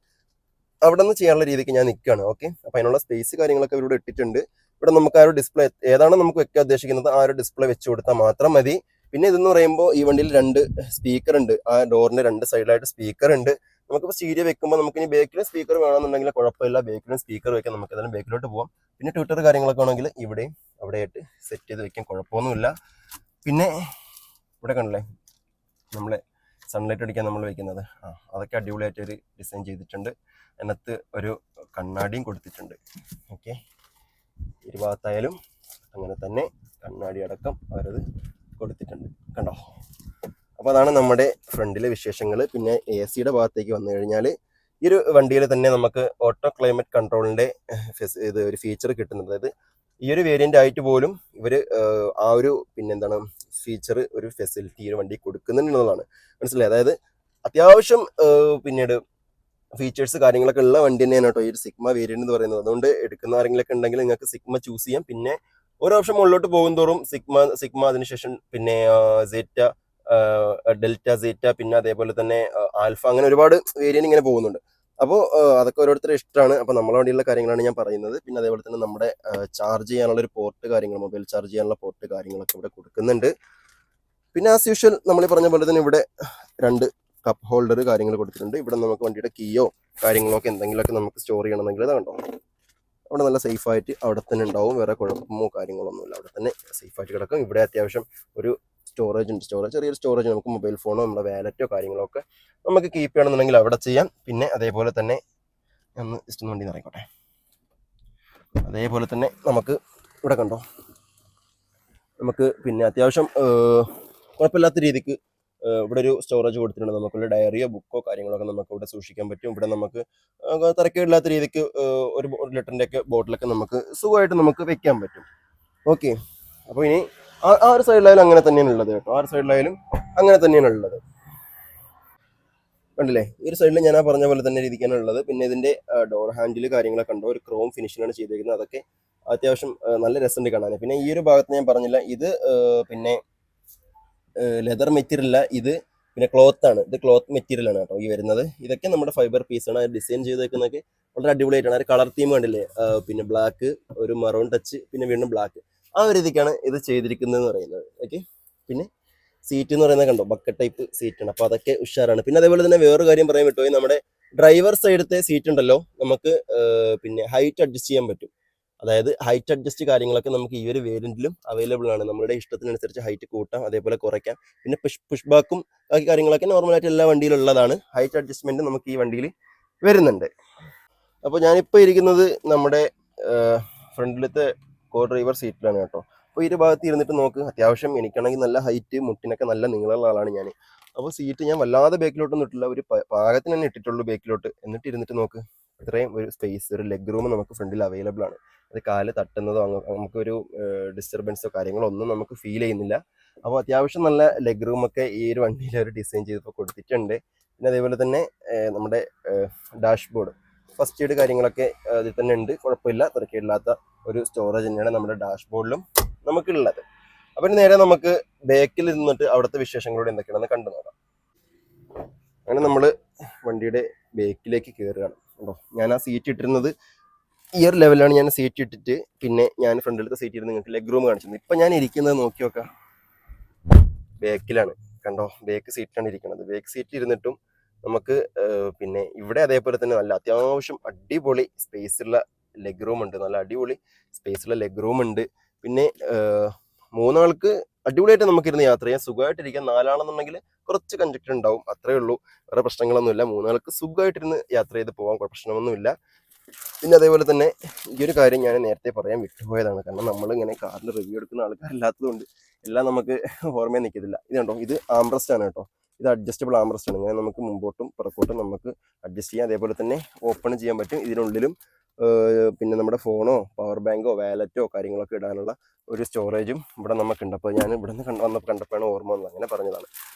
അവിടെ നിന്ന് ചെയ്യാനുള്ള രീതിക്ക് ഞാൻ നിൽക്കുകയാണ്. ഓക്കെ, അപ്പോൾ അതിനുള്ള സ്പേസ് കാര്യങ്ങളൊക്കെ ഇവിടെ ഇട്ടിട്ടുണ്ട്. ഇവിടെ നമുക്ക് ആ ഒരു ഡിസ്പ്ലേ ഏതാണോ നമുക്ക് വെക്കാൻ ഉദ്ദേശിക്കുന്നത് ആ ഒരു ഡിസ്പ്ലേ വെച്ച് കൊടുത്താൽ മാത്രം മതി. പിന്നെ ഇതെന്ന് പറയുമ്പോൾ ഈ വണ്ടിയിൽ 2 സ്പീക്കർ ഉണ്ട്. ആ ഡോറിന്റെ 2 സൈഡിലായിട്ട് സ്പീക്കർ ഉണ്ട്. നമുക്കിപ്പോൾ സ്റ്റീരിയോ വെക്കുമ്പോൾ നമുക്ക് ഇനി ബേക്കിലും സ്പീക്കർ വേണമെന്നുണ്ടെങ്കിൽ കുഴപ്പമില്ല, ബേക്കിലും സ്പീക്കർ വെക്കാം. നമുക്ക് ഏതായാലും ബേക്കിലോട്ട് പോകാം. പിന്നെ ട്വിറ്റർ കാര്യങ്ങളൊക്കെ ആണെങ്കിൽ ഇവിടെയും അവിടെയായിട്ട് സെറ്റ് ചെയ്ത് വെക്കാൻ കുഴപ്പമൊന്നുമില്ല. പിന്നെ ഇവിടെ കണ്ടില്ലേ നമ്മളെ സൺലൈറ്റ് അടിക്കാൻ നമ്മൾ വെക്കുന്നത്, അതൊക്കെ അടിപൊളിയായിട്ട് ഒരു ഡിസൈൻ ചെയ്തിട്ടുണ്ട്. അതിനകത്ത് ഒരു കണ്ണാടിയും കൊടുത്തിട്ടുണ്ട്. ഓക്കെ, ഇരുഭാഗത്തായാലും അങ്ങനെ തന്നെ കണ്ണാടി അടക്കം അവരത് കൊടുത്തിട്ടുണ്ട്. കണ്ടോ, അപ്പോൾ അതാണ് നമ്മുടെ ഫ്രണ്ടിലെ വിശേഷങ്ങൾ. പിന്നെ AC ഭാഗത്തേക്ക് വന്നു കഴിഞ്ഞാൽ ഈ ഒരു വണ്ടിയിൽ തന്നെ നമുക്ക് ഓട്ടോ ക്ലൈമറ്റ് കൺട്രോളിൻ്റെ ഇത് ഒരു ഫീച്ചർ കിട്ടുന്നുണ്ട്. അതായത് ഈ ഒരു വേരിയൻ്റ് ആയിട്ട് പോലും ഇവർ ആ ഒരു പിന്നെന്താണ് ഫീച്ചർ, ഒരു ഫെസിലിറ്റി ഈ ഒരു വണ്ടി കൊടുക്കുന്നുണ്ടെന്നുള്ളതാണ് മനസ്സിലായി. അതായത് അത്യാവശ്യം പിന്നീട് ഫീച്ചേഴ്സ് കാര്യങ്ങളൊക്കെ ഉള്ള വണ്ടി തന്നെയാണ് കേട്ടോ ഈ ഒരു സിഗ്മ വേരിയന്റ് എന്ന് പറയുന്നത്. അതുകൊണ്ട് എടുക്കുന്ന ആരെങ്കിലൊക്കെ ഉണ്ടെങ്കിൽ നിങ്ങൾക്ക് സിഗ്മ ചൂസ് ചെയ്യാം. പിന്നെ ഒരു ഓപ്ഷൻ മുകളിലോട്ട് പോകും തോറും സിഗ്മ അതിനുശേഷം പിന്നെ സെറ്റ, ഡെൽറ്റ, സെറ്റ, പിന്നെ അതേപോലെ തന്നെ ആൽഫ, അങ്ങനെ ഒരുപാട് വേരിയന്റ് ഇങ്ങനെ പോകുന്നുണ്ട്. അപ്പോൾ അതൊക്കെ ഓരോരുത്തരുടെ ഇഷ്ടമാണ്. അപ്പോൾ നമ്മളെ വണ്ടിയുള്ള കാര്യങ്ങളാണ് ഞാൻ പറയുന്നത്. പിന്നെ അതേപോലെ തന്നെ നമ്മുടെ ചാർജ് ചെയ്യാനുള്ള ഒരു പോർട്ട് കാര്യങ്ങൾ, മൊബൈൽ ചാർജ് ചെയ്യാനുള്ള പോർട്ട് കാര്യങ്ങളൊക്കെ ഇവിടെ കൊടുക്കുന്നുണ്ട്. പിന്നെ ആസ് യൂഷ്വൽ നമ്മൾ പറഞ്ഞ പോലെ തന്നെ ഇവിടെ 2 കപ്പ് ഹോൾഡർ കാര്യങ്ങൾ കൊടുത്തിട്ടുണ്ട്. ഇവിടെ നമുക്ക് വണ്ടിയുടെ കീയോ കാര്യങ്ങളോ ഒക്കെ എന്തെങ്കിലുമൊക്കെ നമുക്ക് സ്റ്റോർ ചെയ്യണമെങ്കിൽ അത് കണ്ടോ, അവിടെ നല്ല സേഫായിട്ട് അവിടെ തന്നെ ഉണ്ടാവും. വേറെ കുഴപ്പമോ കാര്യങ്ങളൊന്നുമില്ല, അവിടെ തന്നെ സേഫായിട്ട് കിടക്കും. ഇവിടെ അത്യാവശ്യം ഒരു സ്റ്റോറേജ് ഉണ്ട്. ചെറിയൊരു സ്റ്റോറേജ്, നമുക്ക് മൊബൈൽ ഫോണോ നമ്മുടെ വാലറ്റോ കാര്യങ്ങളോ ഒക്കെ നമുക്ക് കീപ്പ് ചെയ്യണമെന്നുണ്ടെങ്കിൽ അവിടെ ചെയ്യാം. പിന്നെ അതേപോലെ തന്നെ ഒന്ന് ജസ്റ്റ് വണ്ടി നിറയിക്കോട്ടെ. അതേപോലെ തന്നെ നമുക്ക് ഇവിടെ കണ്ടോ, നമുക്ക് പിന്നെ അത്യാവശ്യം കുഴപ്പമില്ലാത്ത രീതിക്ക് ഇവിടെ ഒരു സ്റ്റോറേജ് കൊടുത്തിട്ടുണ്ട്. നമുക്കുള്ള ഡയറിയോ ബുക്കോ കാര്യങ്ങളൊക്കെ നമുക്ക് ഇവിടെ സൂക്ഷിക്കാൻ പറ്റും. ഇവിടെ നമുക്ക് തിരക്കേടില്ലാത്ത രീതിക്ക് ഒരു ലിറ്ററിൻ്റെ ഒക്കെ ബോട്ടിലൊക്കെ നമുക്ക് സുഖമായിട്ട് നമുക്ക് വെക്കാൻ പറ്റും. ഓക്കെ, അപ്പോൾ ഇനി ആ ഒരു സൈഡിലായാലും അങ്ങനെ തന്നെയാണ് ഉള്ളത് കേട്ടോ. ആ ഒരു സൈഡിലായാലും അങ്ങനെ തന്നെയാണ് ഉള്ളത്. കണ്ടില്ലേ ഈ ഒരു സൈഡിൽ ഞാൻ ആ പറഞ്ഞ പോലെ തന്നെ രീതിക്കാണ് ഉള്ളത്. പിന്നെ ഇതിന്റെ ഡോർ ഹാൻഡിൽ കാര്യങ്ങളൊക്കെ ഉണ്ടോ ഒരു ക്രോം ഫിനിഷിലാണ് ചെയ്തേക്കുന്നത്. അതൊക്കെ അത്യാവശ്യം നല്ല രസമുണ്ട് കാണാൻ. പിന്നെ ഈ ഒരു ഭാഗത്ത് ഞാൻ പറഞ്ഞില്ല, ഇത് പിന്നെ ലെതർ മെറ്റീരിയൽ അല്ല, ഇത് പിന്നെ ക്ലോത്ത് ആണ്. ഇത് ക്ലോത്ത് മെറ്റീരിയൽ ആണ് കേട്ടോ ഈ വരുന്നത്. ഇതൊക്കെ നമ്മുടെ ഫൈബർ പീസാണ്. ഡിസൈൻ ചെയ്തേക്കുന്നതൊക്കെ വളരെ അടിപൊളിയായിട്ടാണ്. ഒരു കളർ തീം കണ്ടില്ലേ, പിന്നെ ബ്ലാക്ക്, ഒരു മറൂൺ ടച്ച്, പിന്നെ വീണ്ടും ബ്ലാക്ക്, ആ ഒരു രീതിക്കാണ് ഇത് ചെയ്തിരിക്കുന്നത് എന്ന് പറയുന്നത്. ഓക്കെ. പിന്നെ സീറ്റ് എന്ന് പറയുന്നത് കണ്ടോ ബക്കറ്റ് ടൈപ്പ് സീറ്റാണ്. അപ്പോൾ അതൊക്കെ ഉഷാറാണ്. പിന്നെ അതേപോലെ തന്നെ വേറൊരു കാര്യം പറയാൻ വിട്ടുപോയി, നമ്മുടെ ഡ്രൈവർ സൈഡത്തെ സീറ്റ് ഉണ്ടല്ലോ, നമുക്ക് പിന്നെ ഹൈറ്റ് അഡ്ജസ്റ്റ് ചെയ്യാൻ പറ്റും. അതായത് ഹൈറ്റ് അഡ്ജസ്റ്റ് കാര്യങ്ങളൊക്കെ നമുക്ക് ഈ ഒരു വേരിയന്റിലും അവൈലബിൾ ആണ്. നമ്മുടെ ഇഷ്ടത്തിനനുസരിച്ച് ഹൈറ്റ് കൂട്ടാം, അതേപോലെ കുറയ്ക്കാം. പിന്നെ പുഷ് ബാക്കും ബാക്കി കാര്യങ്ങളൊക്കെ നോർമലായിട്ട് എല്ലാ വണ്ടിയിലും ഉള്ളതാണ്. ഹൈറ്റ് അഡ്ജസ്റ്റ്മെന്റ് നമുക്ക് ഈ വണ്ടിയിൽ വരുന്നുണ്ട്. അപ്പോൾ ഞാനിപ്പോൾ ഇരിക്കുന്നത് നമ്മുടെ ഫ്രണ്ടിലത്തെ കോ ഡ്രൈവർ സീറ്റിലാണ് കേട്ടോ. അപ്പോൾ ഈ ഭാഗത്ത് ഇരുന്നിട്ട് നോക്ക്, അത്യാവശ്യം എനിക്കാണെങ്കിൽ നല്ല ഹൈറ്റ്, മുട്ടിനൊക്കെ നല്ല നീളമുള്ള ആളാണ് ഞാൻ. അപ്പോൾ സീറ്റ് ഞാൻ വല്ലാതെ ബാക്കിലോട്ടൊന്നും ഇട്ടില്ല, ഒരു പാകത്തിന് തന്നെ ഇട്ടിട്ടുള്ളൂ ബാക്കിലോട്ട്. എന്നിട്ട് ഇരുന്നിട്ട് നോക്ക്, ഇത്രയും ഒരു സ്പേസ്, ഒരു ലെഗ് റൂം നമുക്ക് ഫ്രണ്ടിൽ അവൈലബിൾ ആണ്. അത് കാല് തട്ടുന്നതോ നമുക്കൊരു ഡിസ്റ്റർബൻസോ കാര്യങ്ങളോ ഒന്നും നമുക്ക് ഫീൽ ചെയ്യുന്നില്ല. അപ്പോൾ അത്യാവശ്യം നല്ല ലെഗ് റൂമൊക്കെ ഈ ഒരു വണ്ടിയിൽ അവർ ഡിസൈൻ ചെയ്തപ്പോൾ കൊടുത്തിട്ടുണ്ട്. പിന്നെ അതേപോലെ തന്നെ നമ്മുടെ ഡാഷ്ബോർഡ് ഫസ്റ്റ് എയ്ഡ് കാര്യങ്ങളൊക്കെ അതിൽ തന്നെ ഉണ്ട്, കുഴപ്പമില്ല. തിരക്കേടില്ലാത്ത ഒരു സ്റ്റോറേജ് തന്നെയാണ് നമ്മുടെ ഡാഷ്ബോർഡിലും നമുക്കുള്ളത്. അപ്പം നേരെ നമുക്ക് ബാക്കിൽ നിന്നിട്ട് അവിടുത്തെ വിശേഷങ്ങളോട് എന്തൊക്കെയാണെന്ന് കണ്ടു നോക്കാം. അങ്ങനെ നമ്മൾ വണ്ടിയുടെ ബാക്കിലേക്ക് കയറുകയാണ് കേട്ടോ. ഞാൻ ആ സീറ്റ് ഇട്ടിരുന്നത് ഈ ഒരു ലെവലാണ്. ഞാൻ സീറ്റ് ഇട്ടിട്ട് പിന്നെ ഞാൻ ഫ്രണ്ടിലത്തെ സീറ്റ് ഇരുന്ന് നിങ്ങൾക്ക് ലെഗ് റൂം കാണിച്ചത്. ഇപ്പം ഞാൻ ഇരിക്കുന്നത് നോക്കി നോക്കാം, ബാക്കിലാണ് കണ്ടോ, ബാക്ക് സീറ്റിലാണ് ഇരിക്കുന്നത്. ബാക്ക് സീറ്റ് ഇരുന്നിട്ടും നമുക്ക് പിന്നെ ഇവിടെ അതേപോലെ തന്നെ നല്ല അത്യാവശ്യം അടിപൊളി സ്പേസുള്ള ലെഗ് റൂം ഉണ്ട്. നല്ല അടിപൊളി സ്പേസുള്ള ലെഗ് റൂം ഉണ്ട്. പിന്നെ മൂന്നാൾക്ക് അടിപൊളിയായിട്ട് നമുക്കിരുന്ന് യാത്ര ചെയ്യാം, സുഖമായിട്ടിരിക്കാം. നാലാണെന്നുണ്ടെങ്കിൽ കുറച്ച് കൺജക്ഷൻ ഉണ്ടാവും, അത്രേ ഉള്ളൂ. വേറെ പ്രശ്നങ്ങളൊന്നുമില്ല. മൂന്നാൾക്ക് സുഖമായിട്ടിരുന്ന് യാത്ര ചെയ്ത് പോകാൻ പ്രശ്നമൊന്നുമില്ല. പിന്നെ അതേപോലെ തന്നെ ഈ ഒരു കാര്യം ഞാൻ നേരത്തെ പറയാൻ വിട്ടുപോയതാണ്. കാരണം നമ്മൾ ഇങ്ങനെ കാറിന് റിവ്യൂ എടുക്കുന്ന ആൾക്കാരില്ലാത്തത് കൊണ്ട് എല്ലാം നമുക്ക് ഓർമ്മയിൽ നിൽക്കത്തില്ല. ഇത് കണ്ടോ, ഇത് ആംബ്രസ്റ്റ് ആണ് കേട്ടോ. ഇത് അഡ്ജസ്റ്റബിൾ ആംബ്രസ്റ്റ് ആണ്. ഇങ്ങനെ നമുക്ക് മുമ്പോട്ടും പുറകോട്ടും നമുക്ക് അഡ്ജസ്റ്റ് ചെയ്യാം. അതേപോലെ തന്നെ ഓപ്പൺ ചെയ്യാൻ പറ്റും. ഇതിനുള്ളിലും പിന്നെ നമ്മുടെ ഫോണോ പവർ ബാങ്കോ വാലറ്റോ കാര്യങ്ങളൊക്കെ ഇടാനുള്ള ഒരു സ്റ്റോറേജും ഇവിടെ നമുക്കുണ്ട്. അപ്പോൾ ഞാൻ ഇവിടെ നിന്ന് വന്നപ്പോൾ കണ്ടപ്പോഴാണ് ഓർമ്മ വന്നത്, അങ്ങനെ പറഞ്ഞതാണ്.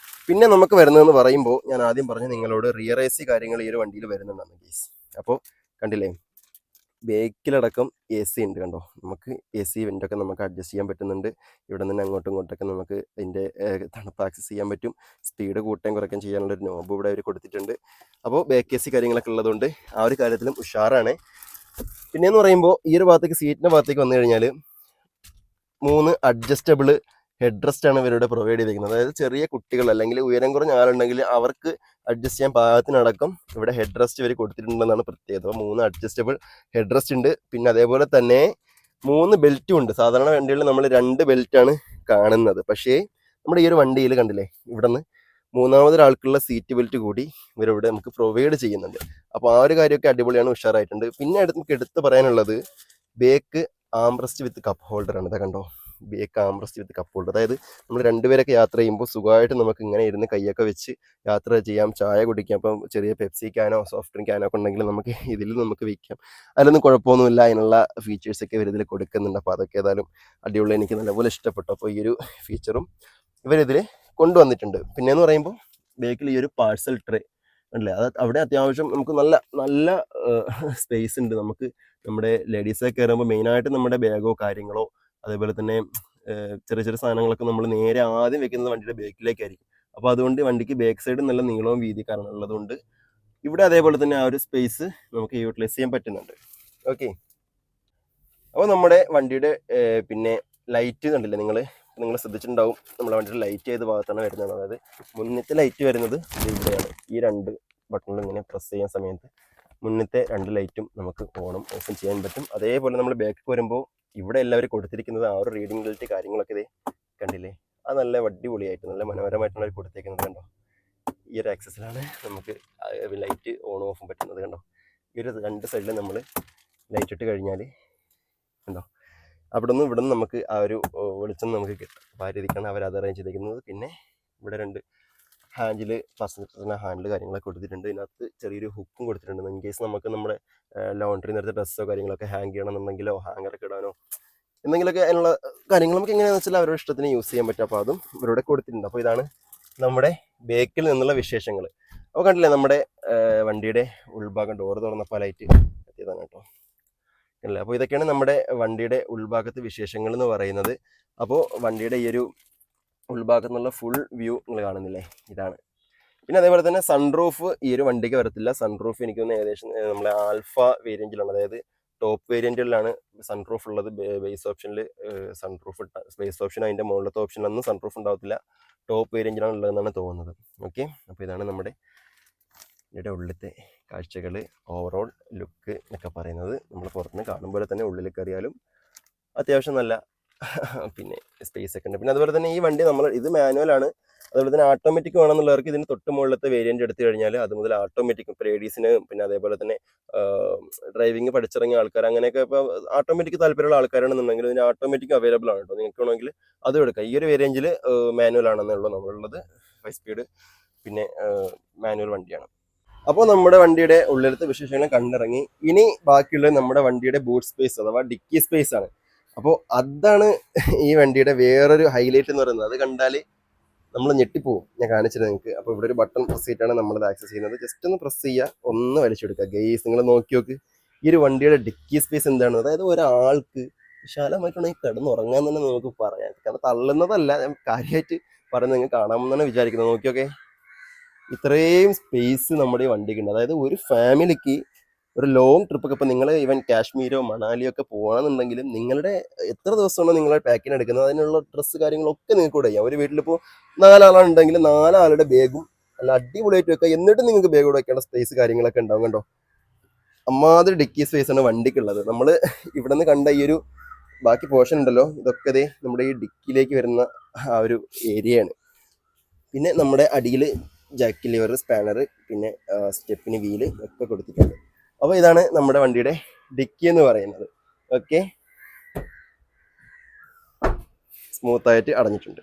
പിന്നെ നമുക്ക് വരുന്നതെന്ന് പറയുമ്പോൾ ഞാൻ ആദ്യം പറഞ്ഞ നിങ്ങളോട് റിയർ എ സി കാര്യങ്ങൾ ഈ ഒരു വണ്ടിയിൽ വരുന്നുണ്ടാണ് ഗൈസ്. അപ്പോൾ കണ്ടില്ലേ, ബേക്കിലടക്കം എ സി ഉണ്ട് കണ്ടോ. നമുക്ക് എ സി വെൻ്റൊക്കെ നമുക്ക് അഡ്ജസ്റ്റ് ചെയ്യാൻ പറ്റുന്നുണ്ട്. ഇവിടെ നിന്ന് അങ്ങോട്ടും ഇങ്ങോട്ടൊക്കെ നമുക്ക് അതിൻ്റെ തണുപ്പ് ആക്സസ് ചെയ്യാൻ പറ്റും. സ്പീഡ് കൂട്ടാൻ കുറയ്ക്കാൻ ചെയ്യാനുള്ളൊരു നോബ് ഇവിടെ അവർ കൊടുത്തിട്ടുണ്ട്. അപ്പോൾ ബാക്ക് എ സി കാര്യങ്ങളൊക്കെ ഉള്ളതുകൊണ്ട് ആ ഒരു കാര്യത്തിലും ഉഷാറാണ്. പിന്നെയെന്ന് പറയുമ്പോൾ ഈ ഒരു ഭാഗത്തേക്ക് സീറ്റിൻ്റെ ഭാഗത്തേക്ക് വന്നു കഴിഞ്ഞാൽ 3 അഡ്ജസ്റ്റബിൾ ഹെഡ് റെസ്റ്റ് ആണ് ഇവരുടെ പ്രൊവൈഡ് ചെയ്തിരിക്കുന്നത്. അതായത് ചെറിയ കുട്ടികൾ അല്ലെങ്കിൽ ഉയരം കുറഞ്ഞ ആളുണ്ടെങ്കിൽ അവർക്ക് അഡ്ജസ്റ്റ് ചെയ്യാൻ പാകത്തിനടക്കം ഇവിടെ ഹെഡ് റെസ്റ്റ് ഇവർ കൊടുത്തിട്ടുണ്ടെന്നാണ് പ്രത്യേകത. 3 അഡ്ജസ്റ്റബിൾ ഹെഡ് റെസ്റ്റ് ഉണ്ട്. പിന്നെ അതേപോലെ തന്നെ 3 ബെൽറ്റും ഉണ്ട്. സാധാരണ വണ്ടികളിൽ നമ്മൾ 2 ബെൽറ്റാണ് കാണുന്നത്. പക്ഷേ നമ്മുടെ ഈ ഒരു വണ്ടിയിൽ കണ്ടില്ലേ, ഇവിടെ നിന്ന് 3-മതൊരാൾക്കുള്ള സീറ്റ് ബെൽറ്റ് കൂടി ഇവരിവിടെ നമുക്ക് പ്രൊവൈഡ് ചെയ്യുന്നുണ്ട്. അപ്പോൾ ആ ഒരു കാര്യമൊക്കെ അടിപൊളിയാണ്, ഉഷാറായിട്ടുണ്ട്. പിന്നെ നമുക്ക് എടുത്ത് പറയാനുള്ളത് ബേക്ക് ആംബ്രസ്റ്റ് വിത്ത് കപ്പ് ഹോൾഡർ ആണ്. ഇതാ കണ്ടോ, ബേക്ക് ആംബ്രസ്റ്റ് വിത്ത് കപ്പ് ഹോൾഡർ. അതായത് നമ്മൾ രണ്ടുപേരൊക്കെ യാത്ര ചെയ്യുമ്പോൾ സുഖമായിട്ട് നമുക്ക് ഇങ്ങനെ ഇരുന്ന് കൈയൊക്കെ വെച്ച് യാത്ര ചെയ്യാം, ചായ കുടിക്കാം. അപ്പം ചെറിയ Pepsi can no soft drink can no ഒക്കെ ഉണ്ടെങ്കിൽ നമുക്ക് ഇതിൽ നമുക്ക് വയ്ക്കാം. അതിലൊന്നും കുഴപ്പമൊന്നുമില്ല. അതിനുള്ള ഫീച്ചേഴ്സൊക്കെ ഇവരിതിൽ കൊടുക്കുന്നുണ്ട്. അപ്പോൾ അതൊക്കെ ഏതായാലും അടിപൊളി, എനിക്ക് നല്ലപോലെ ഇഷ്ടപ്പെട്ടു. അപ്പോൾ ഈ ഒരു ഫീച്ചറും ഇവരിതിൽ കൊണ്ടുവന്നിട്ടുണ്ട്. പിന്നെയെന്ന് പറയുമ്പോൾ ബേക്കിൽ ഈ ഒരു പാഴ്സൽ ട്രേ അല്ലേ, അത് അവിടെ അത്യാവശ്യം നമുക്ക് നല്ല നല്ല സ്പേസ് ഉണ്ട്. നമുക്ക് നമ്മുടെ ലേഡീസൊക്കെ കയറുമ്പോൾ മെയിനായിട്ട് നമ്മുടെ ബാഗോ കാര്യങ്ങളോ അതേപോലെ തന്നെ ചെറിയ ചെറിയ സാധനങ്ങളൊക്കെ നമ്മൾ നേരെ ആദ്യം വെക്കുന്നത് വണ്ടിയുടെ ബാക്കിലേക്കായിരിക്കും. അപ്പോൾ അതുകൊണ്ട് വണ്ടിക്ക് ബാക്ക് സൈഡ് നല്ല നീളവും വീതി കാരണം ഉള്ളതുകൊണ്ട് ഇവിടെ അതേപോലെ തന്നെ ആ ഒരു സ്പേസ് നമുക്ക് യൂട്ടിലൈസ് ചെയ്യാൻ പറ്റുന്നുണ്ട്. ഓക്കെ. അപ്പോൾ നമ്മുടെ വണ്ടിയുടെ പിന്നെ ലൈറ്റ് കണ്ടില്ലേ, നിങ്ങൾ ശ്രദ്ധിച്ചിട്ടുണ്ടാവും, നമ്മുടെ വണ്ടിയുടെ ലൈറ്റ് ഏത് ഭാഗത്താണ് വരുന്നത്. അതായത് മുന്നത്തെ ലൈറ്റ് വരുന്നത് ഇവിടെയാണ്. ഈ 2 ബട്ടണിൽ ഇങ്ങനെ പ്രസ് ചെയ്യുന്ന സമയത്ത് മുന്നത്തെ 2 ലൈറ്റും നമുക്ക് ഓണും ഓഫും ചെയ്യാൻ പറ്റും. അതേപോലെ നമ്മൾ ബാക്ക് വരുമ്പോൾ ഇവിടെ എല്ലാവരും കൊടുത്തിരിക്കുന്നത് ആ ഒരു റീഡിംഗ് ലൈറ്റ് കാര്യങ്ങളൊക്കെ ഇതേ കണ്ടില്ലേ, അത് നല്ല അടിപൊളിയായിട്ട് നല്ല മനോഹരമായിട്ടാണ് അവർ കൊടുത്തേക്കുന്നത്. കണ്ടോ, ഈ ഒരു ആക്സസിലാണ് നമുക്ക് ലൈറ്റ് ഓണും ഓഫും പറ്റുന്നത്. കണ്ടോ, ഈ ഒരു 2 സൈഡിൽ നമ്മൾ ലൈറ്റ് ഇട്ട് കഴിഞ്ഞാൽ കണ്ടോ അവിടെ നിന്ന് ഇവിടെ നിന്ന് നമുക്ക് ആ ഒരു വെളിച്ചം നമുക്ക് കിട്ടും. അപ്പോൾ ആ രീതിക്കാണ് അവർ അത് അറേഞ്ച് ചെയ്തിരിക്കുന്നത്. പിന്നെ ഇവിടെ 2 ഹാൻഡിൽ ഫസ്റ്റ് ഹാൻഡിൽ കാര്യങ്ങളൊക്കെ കൊടുത്തിട്ടുണ്ട്. ഇതിനകത്ത് ചെറിയൊരു ഹുക്കും കൊടുത്തിട്ടുണ്ട്. ഇൻ കേസ് നമുക്ക് നമ്മുടെ ലോണ്ടറി നേരത്തെ ഡ്രസ്സോ കാര്യങ്ങളൊക്കെ ഹാങ് ചെയ്യണമെന്നുണ്ടെങ്കിലോ ഹാങ്ങറൊക്കെ ഇടാനോ എന്തെങ്കിലുമൊക്കെ അതിനുള്ള കാര്യങ്ങൾ നമുക്ക് എങ്ങനെയാണെന്ന് വെച്ചാൽ അവരുടെ ഇഷ്ടത്തിന് യൂസ് ചെയ്യാൻ പറ്റും. അപ്പോൾ അതും ഇവരുടെ കൊടുത്തിട്ടുണ്ട്. അപ്പോൾ ഇതാണ് നമ്മുടെ ബേക്കിൽ നിന്നുള്ള വിശേഷങ്ങൾ. അപ്പോൾ കണ്ടില്ലേ നമ്മുടെ വണ്ടിയുടെ ഉൾഭാഗം ഡോറ് തുറന്നപ്പോൾ ലൈറ്റ് എത്തിയതാണ് കേട്ടോ. അല്ലേ, അപ്പോൾ ഇതൊക്കെയാണ് നമ്മുടെ വണ്ടിയുടെ ഉൾഭാഗത്ത് വിശേഷങ്ങൾ എന്ന് പറയുന്നത്. അപ്പോൾ വണ്ടിയുടെ ഈ ഒരു ഉൾഭാഗത്തു നിന്നുള്ള ഫുൾ വ്യൂ നിങ്ങൾ കാണുന്നില്ലേ, ഇതാണ്. പിന്നെ അതേപോലെ തന്നെ സൺറൂഫ് ഈ ഒരു വണ്ടിക്ക് വരത്തില്ല. സൺറൂഫ് എനിക്ക് തോന്നുന്നു ഏകദേശം നമ്മളെ ആൽഫ വേരിയൻറ്റിലാണ്, അതായത് ടോപ്പ് വേരിയൻറ്റുകളിലാണ് സൺറൂഫ് ഉള്ളത്. ബേസ് ഓപ്ഷനിൽ സൺറൂഫ് ബേസ് ഓപ്ഷൻ അതിൻ്റെ മുകളിലത്തെ ഓപ്ഷനിലൊന്നും സൺറൂഫ് ഉണ്ടാവത്തില്ല. ടോപ്പ് വേരിയൻറ്റിലാണ് ഉള്ളതെന്നാണ് തോന്നുന്നത്. ഓക്കെ, അപ്പോൾ ഇതാണ് നമ്മുടെ ഇതിൻ്റെ ഉള്ളിലത്തെ കാഴ്ചകൾ, ഓവറോൾ ലുക്ക് എന്നൊക്കെ പറയുന്നത്. നമ്മൾ പുറത്തുനിന്ന് കാണുമ്പോൾ തന്നെ ഉള്ളിൽ കയറിയാലും അത്യാവശ്യം നല്ല പിന്നെ സ്പേസ് ഒക്കെ ഉണ്ട്. പിന്നെ അതുപോലെ തന്നെ ഈ വണ്ടി ഇത് മാനുവലാണ്. അതുപോലെ തന്നെ ഓട്ടോമാറ്റിക് വേണമെന്നുള്ളവർക്ക് ഇതിന് തൊട്ട് മുകളിലത്തെ വേരിയൻറ്റ് എടുത്തു കഴിഞ്ഞാൽ അത് മുതൽ ഓട്ടോമാറ്റിക് ഇപ്പോൾ ലേഡീസിന്, പിന്നെ അതേപോലെ തന്നെ ഡ്രൈവിംഗ് പഠിച്ചിറങ്ങിയ ആൾക്കാർ, അങ്ങനെയൊക്കെ ഇപ്പോൾ ഓട്ടോമാറ്റിക് താല്പര്യമുള്ള ആൾക്കാരാണെന്നുണ്ടെങ്കിൽ ഇതിന് ഓട്ടോമാറ്റിക് അവൈലബിൾ ആണ് കേട്ടോ. നിങ്ങൾക്ക് വേണമെങ്കിൽ അതും എടുക്കാം. ഈ ഒരു വേരിയൻറ്റിൽ മാനുവൽ ആണെന്നുള്ളൂ നമ്മളുള്ളത്. 5 സ്പീഡ് പിന്നെ മാനുവൽ വണ്ടിയാണ്. അപ്പോൾ നമ്മുടെ വണ്ടിയുടെ ഉള്ളിലത്തെ വിശേഷങ്ങൾ കണ്ടിറങ്ങി. ഇനി ബാക്കിയുള്ളത് നമ്മുടെ വണ്ടിയുടെ ബൂട്ട് സ്പേസ് അഥവാ ഡിക്കി സ്പേസ് ആണ്. അപ്പോൾ അതാണ് ഈ വണ്ടിയുടെ വേറൊരു ഹൈലൈറ്റ് എന്ന് പറയുന്നത്. അത് കണ്ടാൽ നമ്മൾ ഞെട്ടിപ്പോവും. ഞാൻ കാണിച്ചിട്ട് നിങ്ങൾക്ക്. അപ്പോൾ ഇവിടെ ഒരു ബട്ടൺ പ്രസ് ചെയ്തിട്ടാണ് നമ്മളത് ആക്സസ് ചെയ്യുന്നത്. ജസ്റ്റ് ഒന്ന് പ്രസ് ചെയ്യുക, ഒന്ന് വലിച്ചെടുക്കുക. ഗെയ്സ് നിങ്ങൾ നോക്കി നോക്ക് ഈ ഒരു വണ്ടിയുടെ ഡിക്കി സ്പേസ് എന്താണ്. അതായത് ഒരാൾക്ക് വിശാലമായിട്ടുണ്ടെങ്കിൽ കിടന്നുറങ്ങാൻ തന്നെ നമുക്ക് പറയാം. കാരണം തള്ളുന്നതല്ല, ഞാൻ കാര്യമായിട്ട് പറയുന്നത് നിങ്ങൾ കാണാമെന്നാണ് വിചാരിക്കുന്നത്. നോക്കിയൊക്കെ ഇത്രയും സ്പേസ് നമ്മുടെ ഈ വണ്ടിക്ക് ഉണ്ട്. അതായത് ഒരു ഫാമിലിക്ക് ഒരു ലോങ് ട്രിപ്പൊക്കെ ഇപ്പോൾ നിങ്ങൾ ഈവൻ കാശ്മീരോ മണാലിയോ ഒക്കെ പോകണമെന്നുണ്ടെങ്കിലും നിങ്ങളുടെ എത്ര ദിവസമാണോ നിങ്ങൾ പാക്കിന് എടുക്കുന്നത് അതിനുള്ള ഡ്രസ്സ് കാര്യങ്ങളൊക്കെ നിങ്ങൾക്ക് കൂടെ ചെയ്യാം. ഒരു വീട്ടിലിപ്പോൾ 4 ആളുണ്ടെങ്കിൽ 4 ആളുടെ ബാഗും നല്ല അടിപൊളിയായിട്ട് വെക്കുക. എന്നിട്ട് നിങ്ങൾക്ക് ബാഗ് കൂടെ വെക്കേണ്ട സ്പേസ് കാര്യങ്ങളൊക്കെ ഉണ്ടാവും. കണ്ടോ, അമ്മാതിരി ഡിക്കി സ്പേസ് ആണ് വണ്ടിക്കുള്ളത്. നമ്മൾ ഇവിടെ നിന്ന് കണ്ട ഈ ഒരു ബാക്കി പോർഷൻ ഉണ്ടല്ലോ, ഇതൊക്കെ നമ്മുടെ ഈ ഡിക്കിയിലേക്ക് വരുന്ന ആ ഒരു ഏരിയയാണ്. പിന്നെ നമ്മുടെ അടിയിൽ ജാക്കി ലിവർ, സ്പാനർ, പിന്നെ സ്റ്റെപ്പിന് വീല് ഒക്കെ കൊടുത്തിട്ടുണ്ട്. അപ്പോൾ ഇതാണ് നമ്മുടെ വണ്ടിയുടെ ഡിക്കി എന്ന് പറയുന്നത്. ഓക്കെ, സ്മൂത്തായിട്ട് അടഞ്ഞിട്ടുണ്ട്.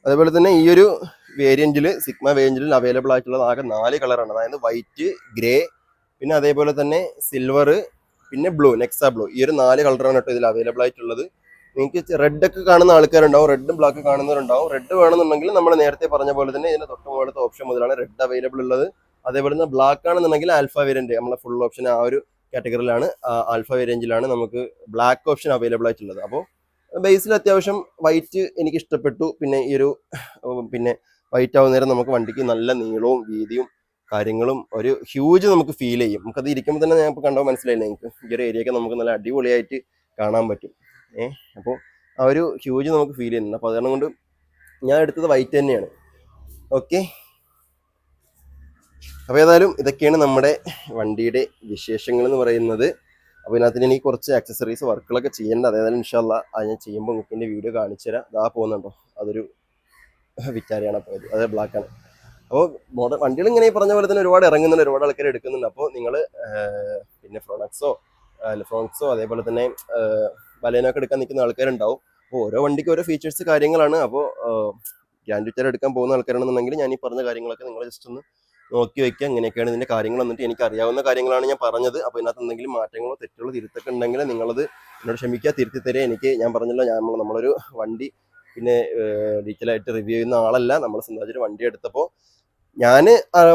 അതേപോലെ തന്നെ ഈ ഒരു വേരിയൻറ്റിൽ സിഗ്മ വേരിയൻറ്റിൽ അവൈലബിൾ ആയിട്ടുള്ളത് ആകെ 4 കളറാണ്. അതായത് വൈറ്റ്, ഗ്രേ, പിന്നെ അതേപോലെ തന്നെ സിൽവർ, പിന്നെ ബ്ലൂ, നെക്സാ ബ്ലൂ. ഈ ഒരു 4 കളറാണ് കേട്ടോ ഇതിൽ അവൈലബിൾ ആയിട്ടുള്ളത്. നിങ്ങൾക്ക് റെഡ് ഒക്കെ കാണുന്ന ആൾക്കാരുണ്ടാവും, റെഡും ബ്ലാക്ക് കാണുന്നവരുണ്ടാവും. റെഡ് വേണമെന്നുണ്ടെങ്കിൽ നമ്മൾ നേരത്തെ പറഞ്ഞ പോലെ തന്നെ ഇതിന്റെ തൊട്ട് മുകളിലത്തെ ഓപ്ഷൻ മുതലാണ് റെഡ് അവൈലബിൾ ഉള്ളത്. അതേപോലെ തന്നെ ബ്ലാക്ക് ആണെന്നുണ്ടെങ്കിൽ ആൽഫ വേരിയന്റ്, നമ്മളെ ഫുൾ ഓപ്ഷൻ ആ ഒരു കാറ്റഗറിയിലാണ്, ആൽഫ വേരിയന്റിലാണ് നമുക്ക് ബ്ലാക്ക് ഓപ്ഷൻ അവൈലബിൾ ആയിട്ടുള്ളത്. അപ്പോൾ ബേസിൽ അത്യാവശ്യം വൈറ്റ് എനിക്ക് ഇഷ്ടപ്പെട്ടു. പിന്നെ ഈ ഒരു വൈറ്റ് ആവുന്നേരം നമുക്ക് വണ്ടിക്ക് നല്ല നീളവും വീതിയും കാര്യങ്ങളും ഒരു ഹ്യൂജ് നമുക്ക് ഫീൽ ചെയ്യും. നമുക്കത് ഇരിക്കുമ്പോൾ തന്നെ ഞാൻ ഇപ്പോൾ കണ്ടോ മനസ്സിലായില്ലേ നിങ്ങൾക്ക്, ഈ ഒരു ഏരിയയൊക്കെ നമുക്ക് നല്ല അടിപൊളിയായിട്ട് കാണാൻ പറ്റും. അപ്പോൾ ആ ഒരു ഹ്യൂജ് നമുക്ക് ഫീൽ ചെയ്യുന്നുണ്ട്. അപ്പോൾ അതുകാരണം കൊണ്ട് ഞാൻ എടുത്തത് വൈറ്റ് തന്നെയാണ്. ഓക്കെ, അപ്പോൾ ഏതായാലും ഇതൊക്കെയാണ് നമ്മുടെ വണ്ടിയുടെ വിശേഷങ്ങൾ എന്ന് പറയുന്നത്. അപ്പോൾ ഇതിനകത്ത് എനിക്ക് കുറച്ച് ആക്സസറീസ് വർക്കുകളൊക്കെ ചെയ്യേണ്ട. അതേതായാലും ഇൻഷാ അല്ലാ അത് ഞാൻ ചെയ്യുമ്പോൾ നിങ്ങൾക്ക് എൻ്റെ വീഡിയോ കാണിച്ചു തരാം. ഇതാ പോകുന്നുണ്ടോ, അതൊരു വിറ്റാരിയാണ് പോയത്, അത് ബ്ലാക്കാണ്. അപ്പോൾ വണ്ടികൾ ഇങ്ങനെ പറഞ്ഞ പോലെ തന്നെ ഒരുപാട് ഇറങ്ങുന്നുണ്ട്, ഒരുപാട് ആൾക്കാർ എടുക്കുന്നുണ്ട്. അപ്പോൾ നിങ്ങൾ പിന്നെ ഫ്രോൺക്സോ അതേപോലെ തന്നെ ബലേനൊക്കെ എടുക്കാൻ നിൽക്കുന്ന ആൾക്കാരുണ്ടാവും. അപ്പോൾ ഓരോ വണ്ടിക്ക് ഓരോ ഫീച്ചേഴ്സ് കാര്യങ്ങളാണ്. അപ്പോൾ ഗ്രാൻഡ് വിറ്റാര എടുക്കാൻ പോകുന്ന ആൾക്കാരാണെന്നുണ്ടെങ്കിൽ ഞാൻ ഈ പറഞ്ഞ കാര്യങ്ങളൊക്കെ നിങ്ങൾ ജസ്റ്റ് ഒന്ന് നോക്കി വയ്ക്കുക. ഇങ്ങനെയൊക്കെയാണ് ഇതിൻ്റെ കാര്യങ്ങൾ. എന്നിട്ട് എനിക്ക് അറിയാവുന്ന കാര്യങ്ങളാണ് ഞാൻ പറഞ്ഞത്. അപ്പോൾ ഇതിനകത്ത് എന്തെങ്കിലും മാറ്റങ്ങളോ തെറ്റുകളോ തിരുത്തൊക്കെ ഉണ്ടെങ്കിൽ നിങ്ങളത് എന്നോട് ക്ഷമിക്കുക, തിരുത്തി തരിക. എനിക്ക് ഞാൻ പറഞ്ഞല്ലോ, നമ്മളൊരു വണ്ടി പിന്നെ ഡീറ്റെയിൽ ആയിട്ട് റിവ്യൂ ചെയ്യുന്ന ആളല്ല. നമ്മൾ സ്വന്തമായിട്ട് വണ്ടി എടുത്തപ്പോൾ ഞാൻ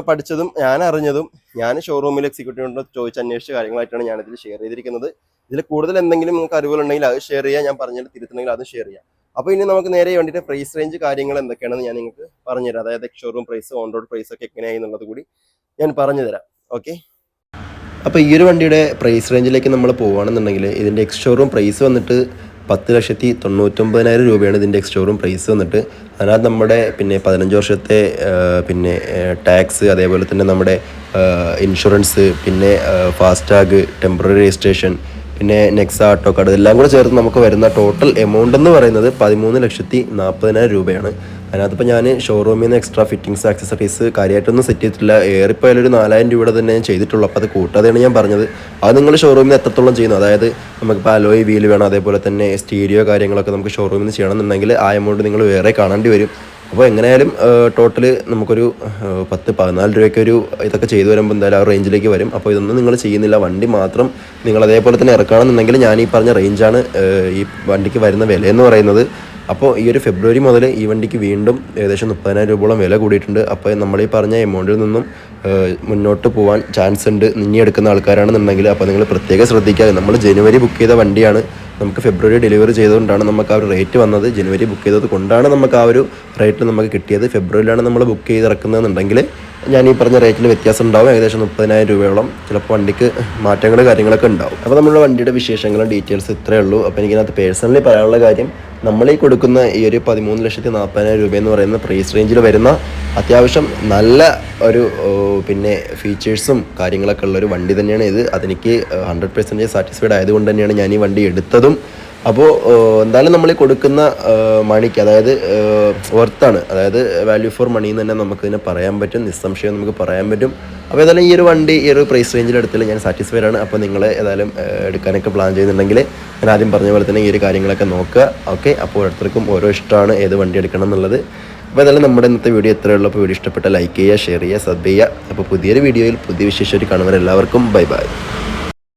പഠിച്ചതും ഞാൻ അറിഞ്ഞതും ഞാൻ ഷോറൂമിൽ എക്സിക്യൂട്ടീവിനോട് ചോദിച്ച് അന്വേഷിച്ച കാര്യങ്ങളായിട്ടാണ് ഞാനിതിൽ ഷെയർ ചെയ്തിരിക്കുന്നത്. ഇതിൽ കൂടുതൽ എന്തെങ്കിലും നിങ്ങൾക്ക് അറിവുകളുണ്ടെങ്കിൽ അത് ഷെയർ ചെയ്യുക, ഞാൻ പറഞ്ഞിട്ട് തിരുത്തുണ്ടെങ്കിൽ അത് ഷെയർ ചെയ്യാം. അപ്പോൾ ഇനി നമുക്ക് നേരെ വേണ്ടിയിട്ട് പ്രൈസ് റേഞ്ച് കാര്യങ്ങൾ എന്തൊക്കെയാണെന്ന് ഞാൻ നിങ്ങൾക്ക് പറഞ്ഞുതരാം. അതായത് showroom price, on road price ഒക്കെ എങ്ങനെയായി എന്നുള്ളത് കൂടി ഞാൻ പറഞ്ഞു തരാം. ഓക്കെ, അപ്പോൾ ഈ ഒരു വണ്ടിയുടെ പ്രൈസ് റേഞ്ചിലേക്ക് നമ്മൾ പോകുകയാണെന്നുണ്ടെങ്കിൽ ഇതിൻ്റെ എക്സ് ഷോറൂം പ്രൈസ് വന്നിട്ട് 10,99,000 രൂപയാണ് ഇതിൻ്റെ എക്സ് ഷോറൂം പ്രൈസ് വന്നിട്ട്. അതിനകത്ത് നമ്മുടെ പിന്നെ 15 വർഷത്തെ പിന്നെ ടാക്സ്, അതേപോലെ തന്നെ നമ്മുടെ ഇൻഷുറൻസ്, പിന്നെ ഫാസ്ടാഗ്, ടെമ്പററി രജിസ്ട്രേഷൻ, പിന്നെ നെക്സ ഓട്ടോ കാർഡ്, ഇതെല്ലാം കൂടെ ചേർത്ത് നമുക്ക് വരുന്ന ടോട്ടൽ എമൗണ്ട് എന്ന് പറയുന്നത് 13,40,000 രൂപയാണ്. അതിനകത്തിപ്പോൾ ഞാൻ ഷോറൂമിൽ നിന്ന് എക്സ്ട്രാ ഫിറ്റിങ്സ് ആക്സസറീസ് കാര്യമായിട്ടൊന്നും സെറ്റ് ചെയ്തിട്ടില്ല. ഏറിപ്പോയാലും ഒരു 4,000 രൂപയുടെ തന്നെ ഞാൻ ചെയ്തിട്ടുള്ളൂ. അപ്പോൾ അത് കൂട്ടാതെയാണ് ഞാൻ പറഞ്ഞത്. അത് നിങ്ങൾ ഷോറൂമിൽ നിന്ന് എത്രത്തോളം ചെയ്യുന്നു, അതായത് നമുക്കിപ്പോൾ അലോയ് വീൽ വേണം, അതേപോലെ തന്നെ സ്റ്റീരിയോ കാര്യങ്ങളൊക്കെ നമുക്ക് ഷോറൂമിൽ നിന്ന് ചെയ്യണമെന്നുണ്ടെങ്കിൽ ആ എമൗണ്ട് നിങ്ങൾ വേറെ കാണേണ്ടി വരും. അപ്പോൾ എങ്ങനെയായാലും ടോട്ടൽ നമുക്കൊരു 10-14 രൂപയ്ക്ക് ഒരു ഇതൊക്കെ ചെയ്തു വരുമ്പോൾ എന്തായാലും ആ റേഞ്ചിലേക്ക് വരും. അപ്പോൾ ഇതൊന്നും നിങ്ങൾ ചെയ്യുന്നില്ല, വണ്ടി മാത്രം നിങ്ങൾ അതേപോലെ തന്നെ ഇറക്കുകയാണെന്നുണ്ടെങ്കിൽ ഞാൻ ഈ പറഞ്ഞ റേഞ്ചാണ് ഈ വണ്ടിക്ക് വരുന്ന വില എന്ന് പറയുന്നത്. അപ്പോൾ ഈ ഒരു ഫെബ്രുവരി മുതൽ ഈ വണ്ടിക്ക് വീണ്ടും ഏകദേശം 30,000 രൂപയോളം വില കൂടിയിട്ടുണ്ട്. അപ്പോൾ നമ്മൾ ഈ പറഞ്ഞ എമൗണ്ടിൽ നിന്നും മുന്നോട്ട് പോകാൻ ചാൻസ് ഉണ്ട് ഇനി എടുക്കുന്ന ആൾക്കാരാണെന്നുണ്ടെങ്കിൽ. അപ്പോൾ നിങ്ങൾ പ്രത്യേകം ശ്രദ്ധിക്കുക. നമ്മൾ ജനുവരി ബുക്ക് ചെയ്ത വണ്ടിയാണ്, നമുക്ക് ഫെബ്രുവരി ഡെലിവറി ചെയ്തുകൊണ്ടാണ് നമുക്ക് ആ ഒരു റേറ്റ് വന്നത്. ജനുവരി ബുക്ക് ചെയ്തത് കൊണ്ടാണ് നമുക്ക് ആ ഒരു റേറ്റിൽ നമുക്ക് കിട്ടിയത്. ഫെബ്രുവരിയിലാണ് നമ്മൾ ബുക്ക് ചെയ്ത് ഇറക്കുന്നതെന്നുണ്ടെങ്കിൽ ഞാൻ ഈ പറഞ്ഞ റേറ്റിൽ വ്യത്യാസം ഉണ്ടാവും. ഏകദേശം 30,000 രൂപയോളം ചിലപ്പോൾ വണ്ടിക്ക് മാറ്റങ്ങൾ കാര്യങ്ങളൊക്കെ ഉണ്ടാവും. അപ്പോൾ നമ്മുടെ വണ്ടിയുടെ വിശേഷങ്ങളും ഡീറ്റെയിൽസ് ഇത്രയേ ഉള്ളൂ. അപ്പോൾ എനിക്കതിനകത്ത് പേഴ്സണലി പറയാനുള്ള കാര്യം, നമ്മളീ കൊടുക്കുന്ന ഈ ഒരു 13,40,000 രൂപ എന്ന് പറയുന്ന പ്രൈസ് റേഞ്ചിൽ വരുന്ന അത്യാവശ്യം നല്ല ഒരു പിന്നെ ഫീച്ചേഴ്സും കാര്യങ്ങളൊക്കെ ഉള്ളൊരു വണ്ടി തന്നെയാണ് ഇത്. അതെനിക്ക് 100% സാറ്റിസ്ഫൈഡ് ആയതുകൊണ്ട് തന്നെയാണ് ഞാൻ ഈ വണ്ടി എടുത്തതും. അപ്പോൾ എന്തായാലും നമ്മൾ കൊടുക്കുന്ന മണിക്ക്, അതായത് വർത്താണ്, അതായത് വാല്യൂ ഫോർ മണി എന്ന് തന്നെ നമുക്കിതിനെ പറയാൻ പറ്റും, നിസ്സംശയം നമുക്ക് പറയാൻ പറ്റും. അപ്പോൾ ഏതായാലും ഈ ഒരു വണ്ടി ഈ ഒരു പ്രൈസ് റേഞ്ചിൽ എടുത്തിൽ ഞാൻ സാറ്റിസ്ഫൈഡ് ആണ്. അപ്പോൾ നിങ്ങൾ ഏതായാലും എടുക്കാനൊക്കെ പ്ലാൻ ചെയ്യുന്നുണ്ടെങ്കിൽ ഞാൻ ആദ്യം പറഞ്ഞ പോലെ തന്നെ ഈ ഒരു കാര്യങ്ങളൊക്കെ നോക്കുക. ഓക്കെ, അപ്പോൾ ഓരോരുത്തർക്കും ഓരോ ഇഷ്ടമാണ് ഏത് വണ്ടി എടുക്കണം എന്നുള്ളത്. അപ്പോൾ ഏതായാലും നമ്മുടെ ഇന്നത്തെ വീഡിയോ ഇത്രയേ ഉള്ളൂ. അപ്പോൾ വീഡിയോ ഇഷ്ടപ്പെട്ട ലൈക്ക് ചെയ്യുക, ഷെയർ ചെയ്യുക, സബ് ചെയ്യുക. അപ്പോൾ പുതിയൊരു വീഡിയോയിൽ പുതിയ വിശേഷമായിട്ട് കാണുന്നവരെല്ലാവർക്കും ബൈ ബൈ.